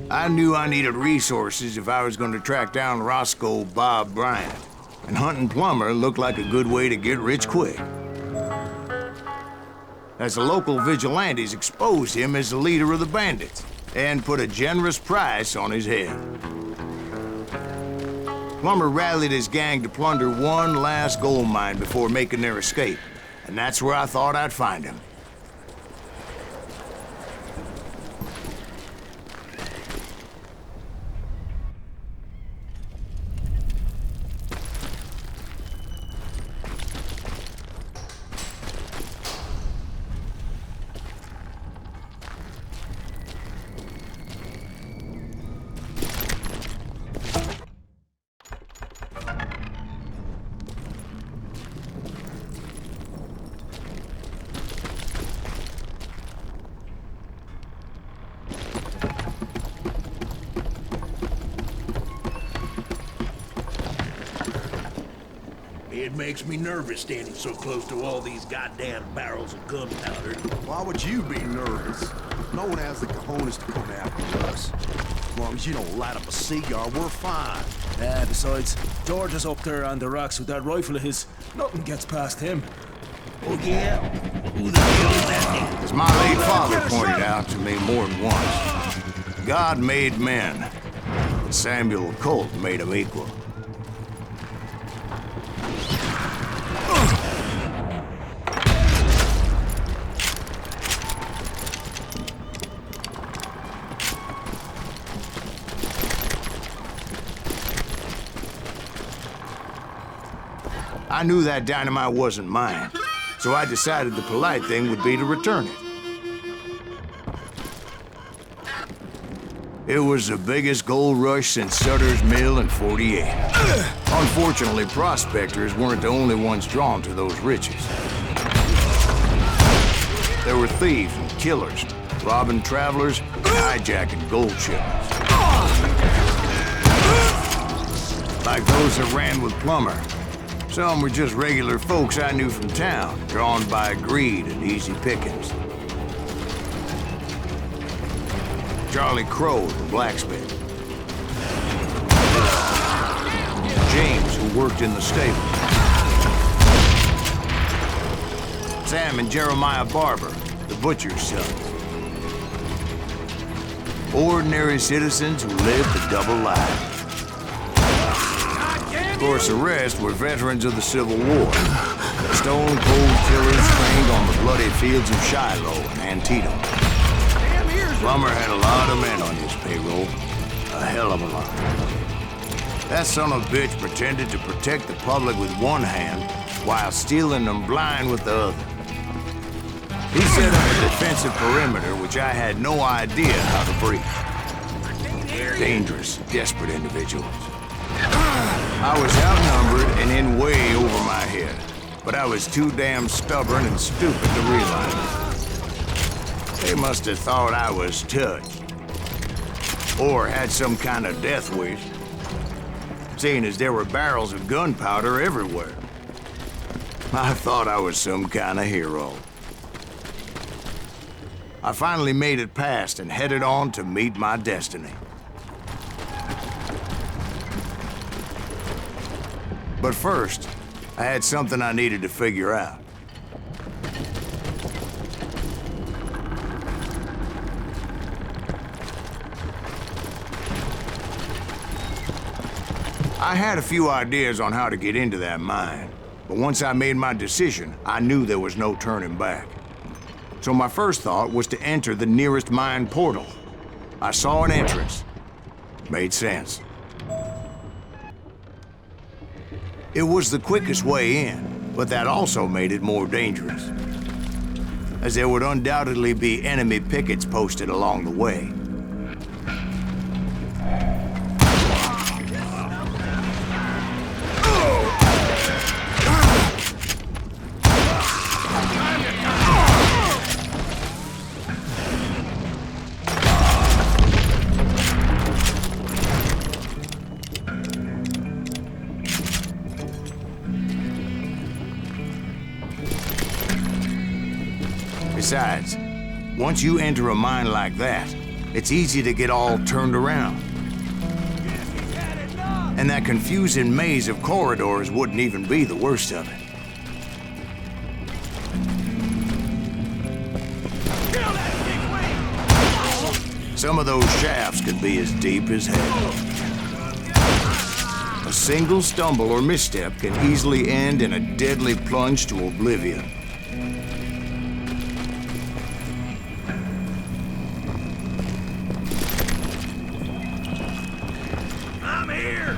I knew I needed resources if I was going to track down Roscoe Bob Bryant, and hunting Plumber looked like a good way to get rich quick. As the local vigilantes exposed him as the leader of the bandits, and put a generous price on his head. Plumber rallied his gang to plunder one last gold mine before making their escape, and that's where I thought I'd find him. It makes me nervous standing so close to all these goddamn barrels of gunpowder. Why would you be nervous? No one has the cojones to come after us. As long as you don't light up a cigar, we're fine. Besides, George is up there on the rocks with that rifle of his. Nothing gets past him. Oh, yeah? Who the hell is that? As my late father pointed out to me more than once, God made men, but Samuel Colt made them equal. I knew that dynamite wasn't mine, so I decided the polite thing would be to return it. It was the biggest gold rush since Sutter's Mill in '48. Unfortunately, prospectors weren't the only ones drawn to those riches. There were thieves and killers, robbing travelers and hijacking gold shipments. Like those that ran with Plumber. Some were just regular folks I knew from town, drawn by greed and easy pickings. Charlie Crow, the blacksmith. James, who worked in the stable. Sam and Jeremiah Barber, the butcher's sons. Ordinary citizens who lived a double life. Of course, the rest were veterans of the Civil War. Stone-cold killers trained on the bloody fields of Shiloh and Antietam. Plummer had a lot of men on his payroll. A hell of a lot. That son of a bitch pretended to protect the public with one hand while stealing them blind with the other. He set up a defensive perimeter which I had no idea how to breach. Dangerous, desperate individuals. I was outnumbered and in way over my head, but I was too damn stubborn and stupid to realize it. They must have thought I was touched, or had some kind of death wish, seeing as there were barrels of gunpowder everywhere. I thought I was some kind of hero. I finally made it past and headed on to meet my destiny. But first, I had something I needed to figure out. I had a few ideas on how to get into that mine, but once I made my decision, I knew there was no turning back. So my first thought was to enter the nearest mine portal. I saw an entrance. Made sense. It was the quickest way in, but that also made it more dangerous, as there would undoubtedly be enemy pickets posted along the way. Besides, once you enter a mine like that, it's easy to get all turned around. And that confusing maze of corridors wouldn't even be the worst of it. Some of those shafts could be as deep as hell. A single stumble or misstep can easily end in a deadly plunge to oblivion. I'm here!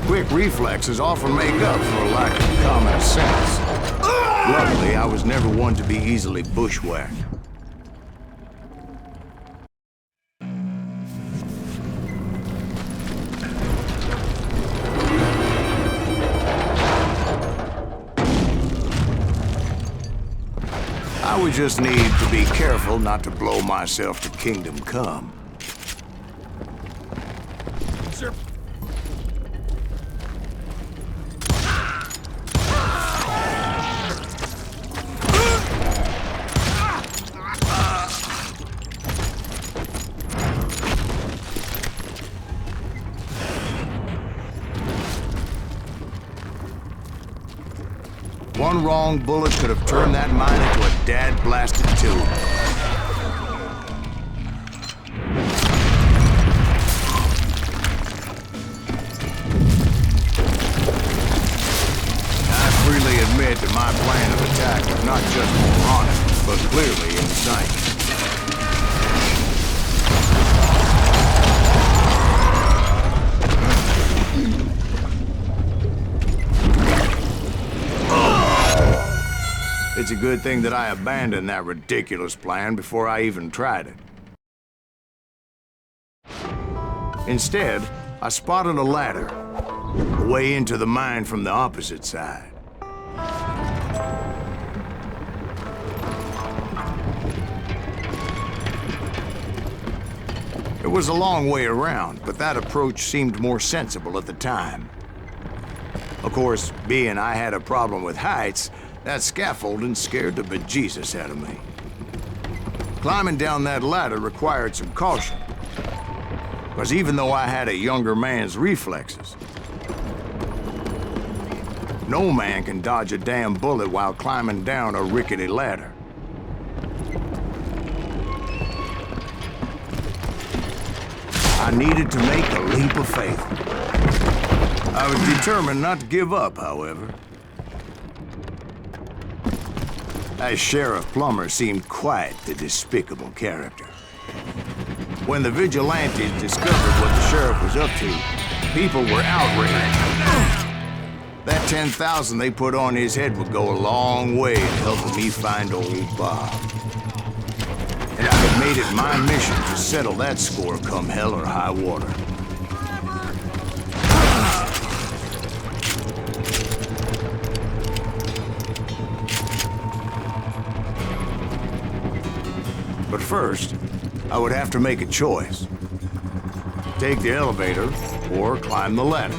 Quick reflexes often make up for a lack of common sense. Luckily, I was never one to be easily bushwhacked. I would just need to be careful not to blow myself to kingdom come. Sir. One wrong bullet could have turned that mine into a dad-blasted tube. I freely admit that my plan of attack was not just moronic, but clearly insane. It's a good thing that I abandoned that ridiculous plan before I even tried it. Instead, I spotted a ladder, a way into the mine from the opposite side. It was a long way around, but that approach seemed more sensible at the time. Of course, being I had a problem with heights, that scaffolding scared the bejesus out of me. Climbing down that ladder required some caution, because even though I had a younger man's reflexes, no man can dodge a damn bullet while climbing down a rickety ladder. I needed to make a leap of faith. I was determined not to give up, however. As Sheriff Plummer seemed quite the despicable character. When the vigilantes discovered what the sheriff was up to, people were outraged. That 10,000 they put on his head would go a long way to helping me find old Bob. And I had made it my mission to settle that score come hell or high water. But first, I would have to make a choice. Take the elevator or climb the ladder.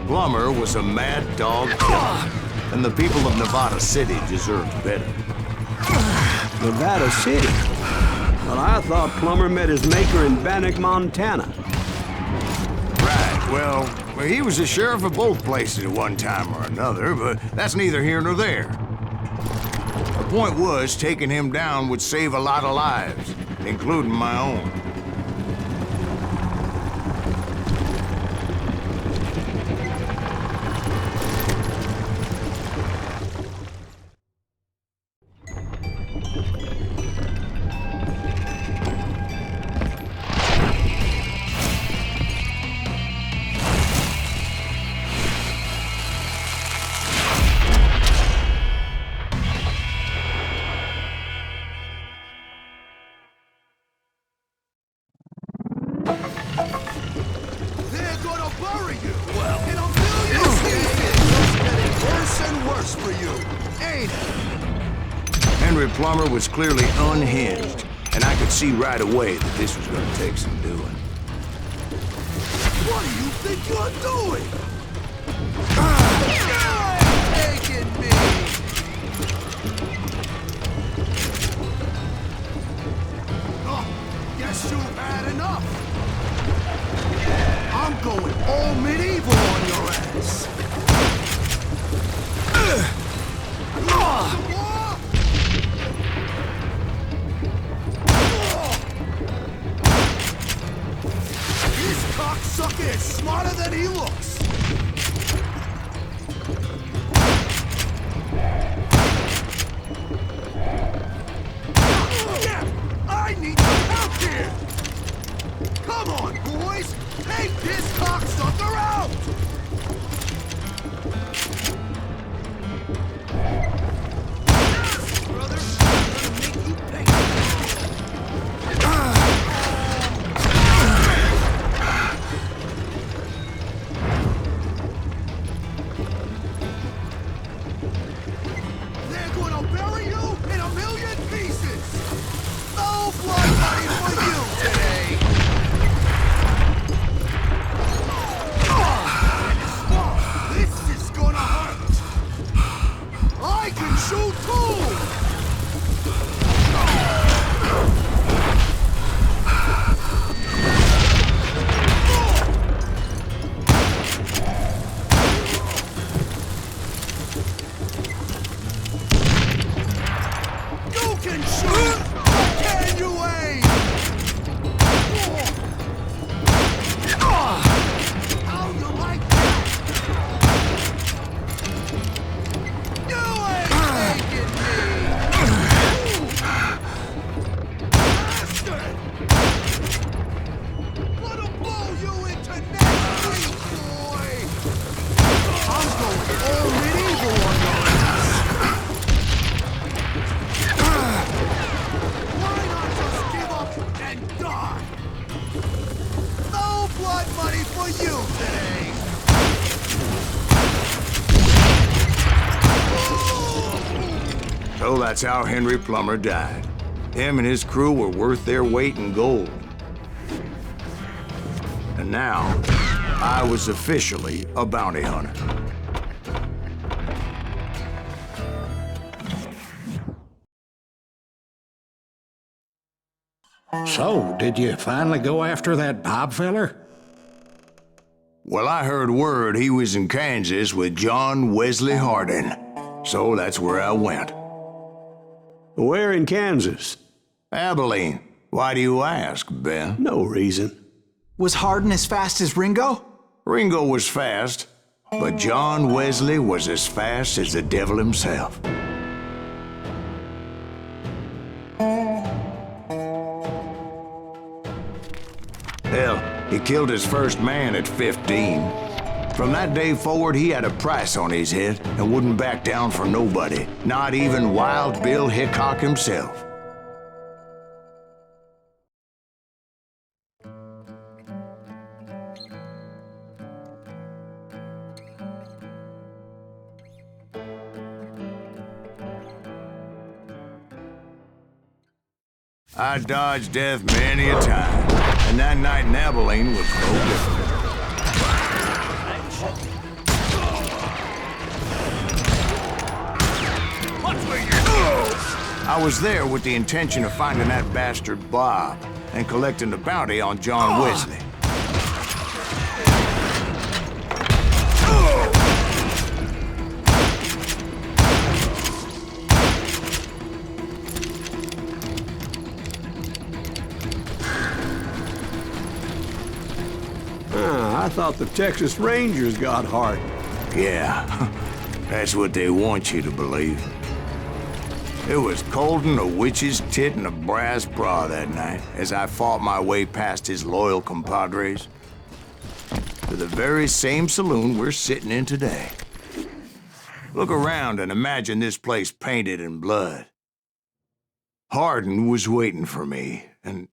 Plummer was a mad dog killer, and the people of Nevada City deserved better. Nevada City? Well, I thought Plummer met his maker in Bannock, Montana. Right, well, he was the sheriff of both places at one time or another, but that's neither here nor there. The point was, taking him down would save a lot of lives, including my own. They're gonna bury you! Well, in a million pieces! It's getting worse and worse for you, ain't it? Henry Plummer was clearly unhinged, and I could see right away that this was gonna take some doing. What do you think you're doing? You ain't taking me! Oh, guess you've had enough! I'm going all medieval on your ass! This cocksucker is smarter than he looks! Yeah, I need some help here! Come on, boys! Take this cocksucker out! Brother, I'm gonna make you pay. They're gonna bury you in a million pieces! No blood money for you today! This is gonna hurt! I can shoot too! You can shoot! But can you aim? How you like that? You ain't taking me! Bastard! Gonna blow you into next week, boy! I'm going all medieval on your ass! Why not just give up and die? No blood money for you today! So that's how Henry Plummer died. Him and his crew were worth their weight in gold. And now, I was officially a bounty hunter. So, did you finally go after that Bob feller? Well, I heard word he was in Kansas with John Wesley Hardin. So that's where I went. Where in Kansas? Abilene. Why do you ask, Ben? No reason. Was Hardin as fast as Ringo? Ringo was fast, but John Wesley was as fast as the devil himself. Hell, he killed his first man at 15. From that day forward, he had a price on his head and wouldn't back down for nobody, not even Wild Bill Hickok himself. I dodged death many a time, and that night in Abilene was no different. I was there with the intention of finding that bastard Bob and collecting the bounty on John Wesley. I thought the Texas Rangers got Hardin. Yeah, that's what they want you to believe. It was coldin' a witch's tit and a brass bra that night as I fought my way past his loyal compadres to the very same saloon we're sitting in today. Look around and imagine this place painted in blood. Hardin was waiting for me, and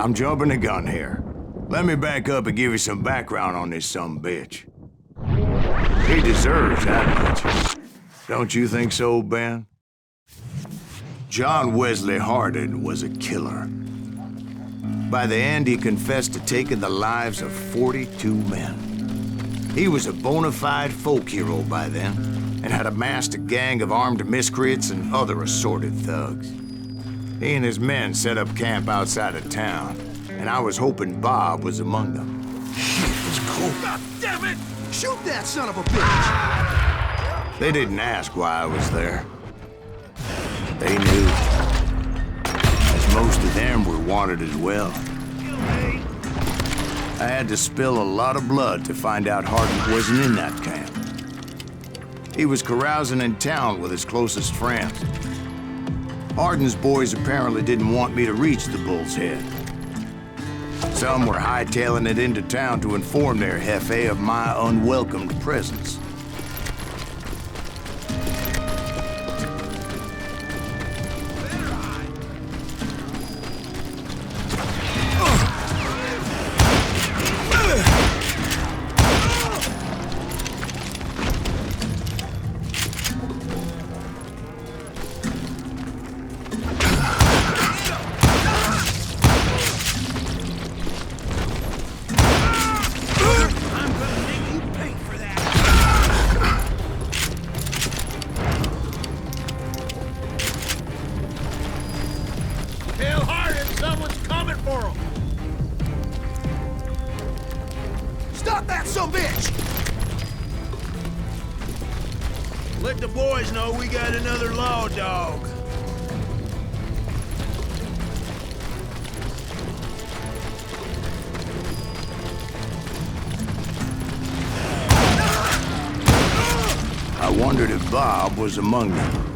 I'm jumping the gun here. Let me back up and give you some background on this sumbitch. He deserves that much. Don't you think so, Ben? John Wesley Hardin was a killer. By the end, he confessed to taking the lives of 42 men. He was a bona fide folk hero by then, and had amassed a gang of armed miscreants and other assorted thugs. He and his men set up camp outside of town, and I was hoping Bob was among them. It's cool. God damn it! Shoot that son of a bitch! They didn't ask why I was there. They knew. As most of them were wanted as well. I had to spill a lot of blood to find out Hardin wasn't in that camp. He was carousing in town with his closest friends. Hardin's boys apparently didn't want me to reach the Bull's Head. Some were hightailing it into town to inform their jefe of my unwelcomed presence. Stop that sumbitch! Let the boys know we got another law dog. I wondered if Bob was among them.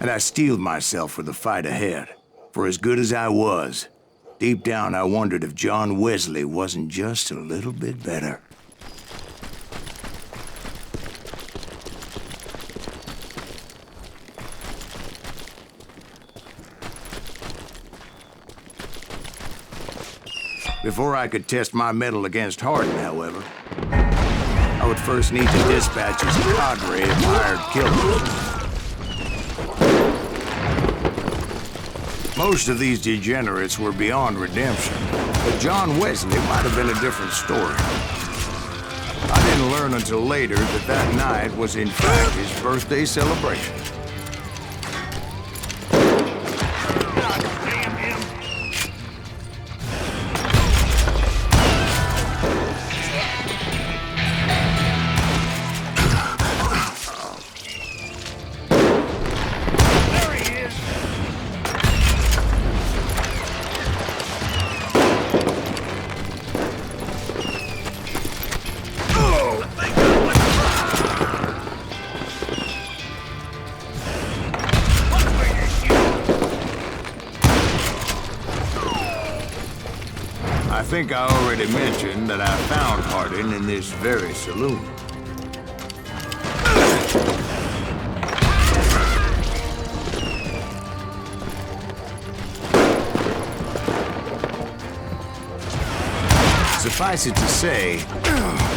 And I steeled myself for the fight ahead. For as good as I was, deep down I wondered if John Wesley wasn't just a little bit better. Before I could test my mettle against Hardin, however, I would first need to dispatch his cadre of hired killers. Most of these degenerates were beyond redemption, but John Wesley might have been a different story. I didn't learn until later that that night was in fact his birthday celebration. I think I already mentioned that I found Hardin in this very saloon. Suffice it to say,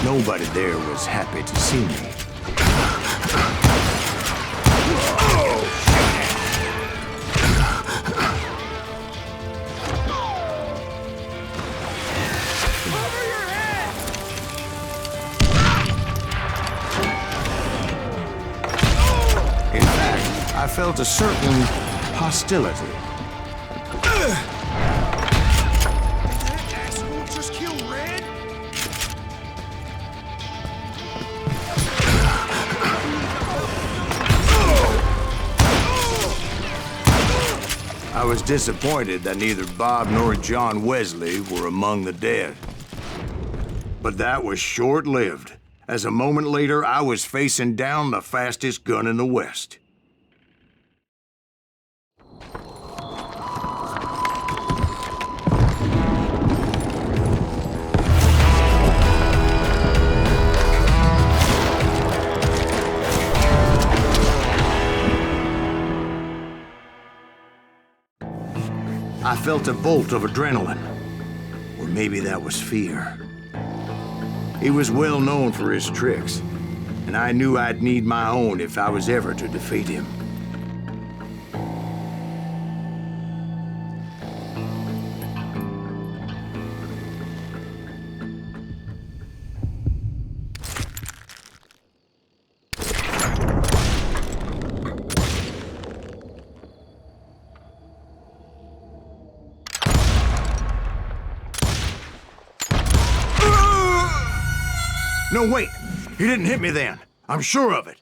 nobody there was happy to see me. I felt a certain hostility. That asshole just killed Red? I was disappointed that neither Bob nor John Wesley were among the dead. But that was short-lived, as a moment later I was facing down the fastest gun in the West. I felt a bolt of adrenaline. Or maybe that was fear. He was well known for his tricks, and I knew I'd need my own if I was ever to defeat him. No, wait! He didn't hit me then. I'm sure of it.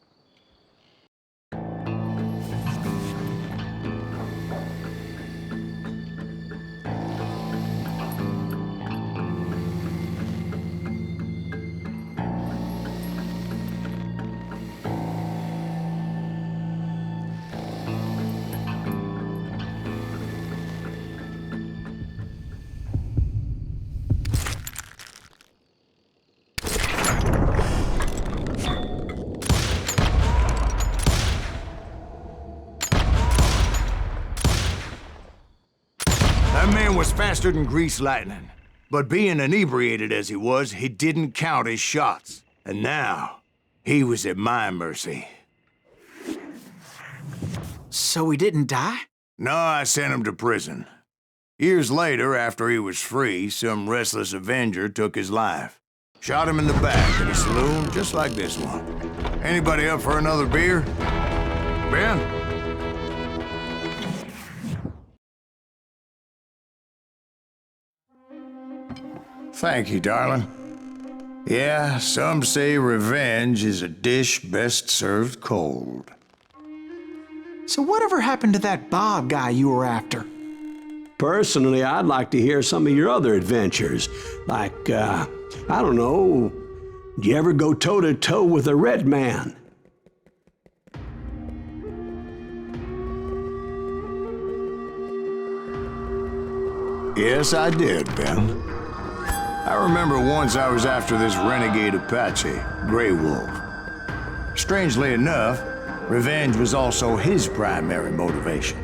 That man was faster than greased lightning. But being inebriated as he was, he didn't count his shots. And now, he was at my mercy. So he didn't die? No, I sent him to prison. Years later, after he was free, some restless avenger took his life. Shot him in the back in a saloon just like this one. Anybody up for another beer? Ben? Thank you, darling. Yeah, some say revenge is a dish best served cold. So whatever happened to that Bob guy you were after? Personally, I'd like to hear some of your other adventures. Like, I don't know, did you ever go toe-to-toe with a red man? Yes, I did, Ben. I remember once I was after this renegade Apache, Grey Wolf. Strangely enough, revenge was also his primary motivation.